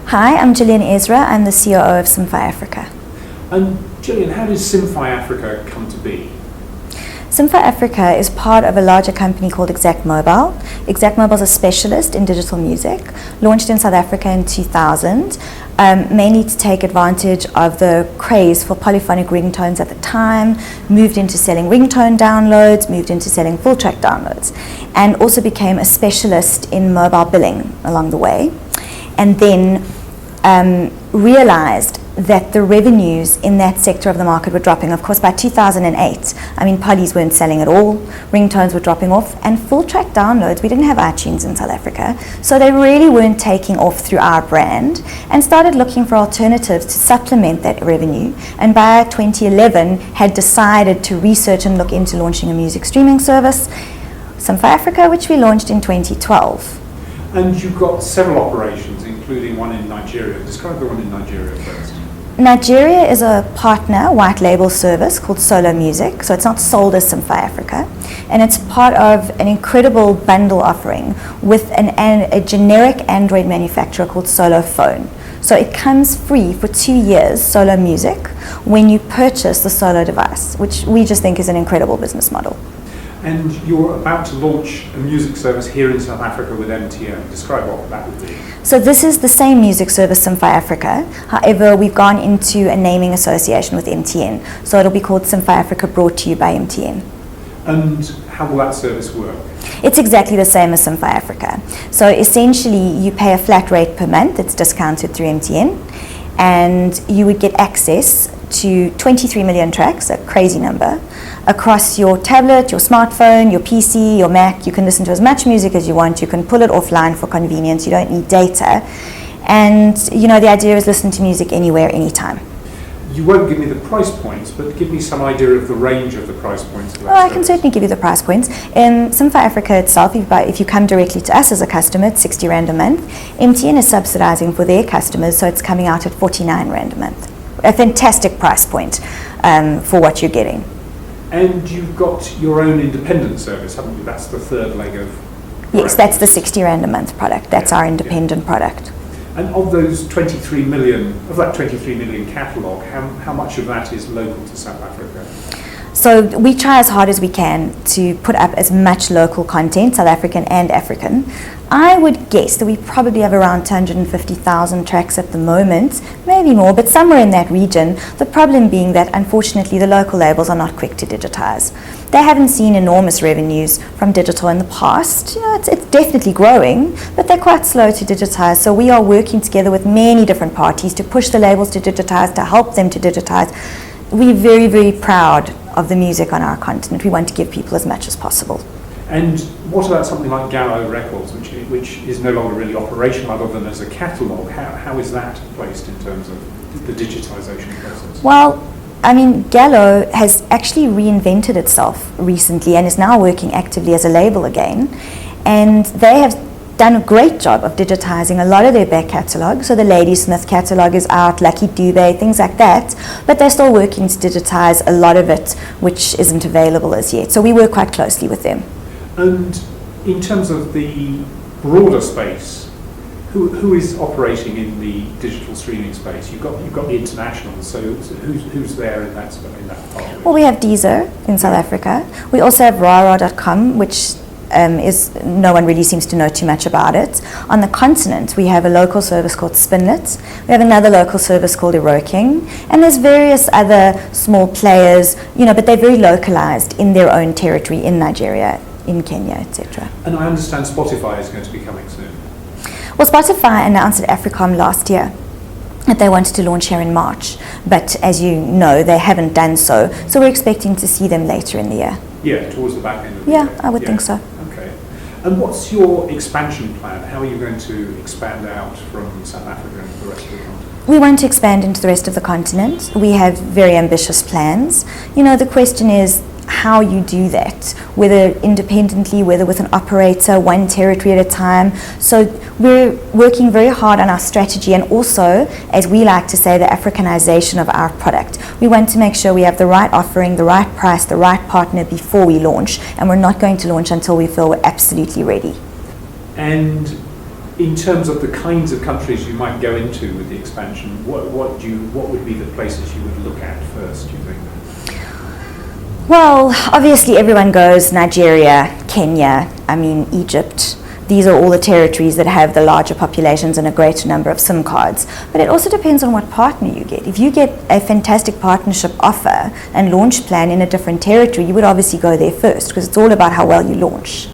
Hi, I'm Gillian Ezra. I'm the COO of Simfy Africa. And Gillian, how does Simfy Africa come to be? Simfy Africa is part of a larger company called Exact Mobile. Exact Mobile is a specialist in digital music, launched in South Africa in 2000, mainly to take advantage of the craze for polyphonic ringtones at the time, moved into selling ringtone downloads, moved into selling full track downloads, and also became a specialist in mobile billing along the way, and then realized that the revenues in that sector of the market were dropping. Of course, by 2008, polys weren't selling at all, ringtones were dropping off, and full track downloads, we didn't have iTunes in South Africa, so they really weren't taking off through our brand, and started looking for alternatives to supplement that revenue, and by 2011 had decided to research and look into launching a music streaming service, Simfy Africa, which we launched in 2012. And you've got several operations, including one in Nigeria. Describe the one in Nigeria first. Nigeria is a partner white label service called Solo Music, so it's not sold as Simfy Africa, and it's part of an incredible bundle offering with a generic Android manufacturer called Solo Phone. So it comes free for 2 years, Solo Music, when you purchase the Solo device, which we just think is an incredible business model. And you're about to launch a music service here in South Africa with MTN. Describe what that would be. So this is the same music service, Simfy Africa. However, we've gone into a naming association with MTN. So it'll be called Simfy Africa, brought to you by MTN. And how will that service work? It's exactly the same as Simfy Africa. So essentially, you pay a flat rate per month. It's discounted through MTN. And you would get access to 23 million tracks, a crazy number, across your tablet, your smartphone, your PC, your Mac. You can listen to as much music as you want. You can pull it offline for convenience. You don't need data. And, the idea is listen to music anywhere, anytime. You won't give me the price points, but give me some idea of the range of the price points. I can certainly give you the price points. In Simfy Africa itself, if you come directly to us as a customer, it's 60 Rand a month. MTN is subsidizing for their customers, so it's coming out at 49 Rand a month. A fantastic price point for what you're getting. And you've got your own independent service, haven't you? That's the third leg of... Yes, that's the 60 Rand a month product. That's our independent product. And of those 23 million, of that 23 million catalogue, how much of that is local to South Africa? So we try as hard as we can to put up as much local content, South African and African. I would guess that we probably have around 250,000 tracks at the moment, maybe more, but somewhere in that region. The problem being that, unfortunately, the local labels are not quick to digitize. They haven't seen enormous revenues from digital in the past. It's definitely growing, but they're quite slow to digitize. So we are working together with many different parties to push the labels to digitize, to help them to digitize. We're very, very proud of the music on our continent. We want to give people as much as possible. And what about something like Gallo Records, which is no longer really operational other than as a catalogue? How is that placed in terms of the digitisation process? Well, Gallo has actually reinvented itself recently and is now working actively as a label again. And they have done a great job of digitising a lot of their back catalogue. So the Ladysmith catalogue is out, Lucky Dube, things like that. But they're still working to digitise a lot of it, which isn't available as yet. So we work quite closely with them. And in terms of the broader space, who is operating in the digital streaming space? You've got the internationals, so who's there in that part? Well, we have Deezer in South Africa. We also have Rara.com, which no one really seems to know too much about it. On the continent, we have a local service called Spinlet. We have another local service called Eroking, and there's various other small players, but they're very localized in their own territory in Nigeria, in Kenya, etc. And I understand Spotify is going to be coming soon. Well, Spotify announced at Africom last year that they wanted to launch here in March, but as you know, they haven't done so. So we're expecting to see them later in the year. Yeah, towards the back end of the year. Yeah, I would think so. Okay. And what's your expansion plan? How are you going to expand out from South Africa into the rest of the continent? We want to expand into the rest of the continent. We have very ambitious plans. The question is how you do that, whether independently, whether with an operator, one territory at a time. So we're working very hard on our strategy and also, as we like to say, the Africanization of our product. We want to make sure we have the right offering, the right price, the right partner before we launch, and we're not going to launch until we feel we're absolutely ready. And in terms of the kinds of countries you might go into with the expansion, what would be the places you would look at first, do you think? Well, obviously everyone goes Nigeria, Kenya, Egypt. These are all the territories that have the larger populations and a greater number of SIM cards. But it also depends on what partner you get. If you get a fantastic partnership offer and launch plan in a different territory, you would obviously go there first, because it's all about how well you launch.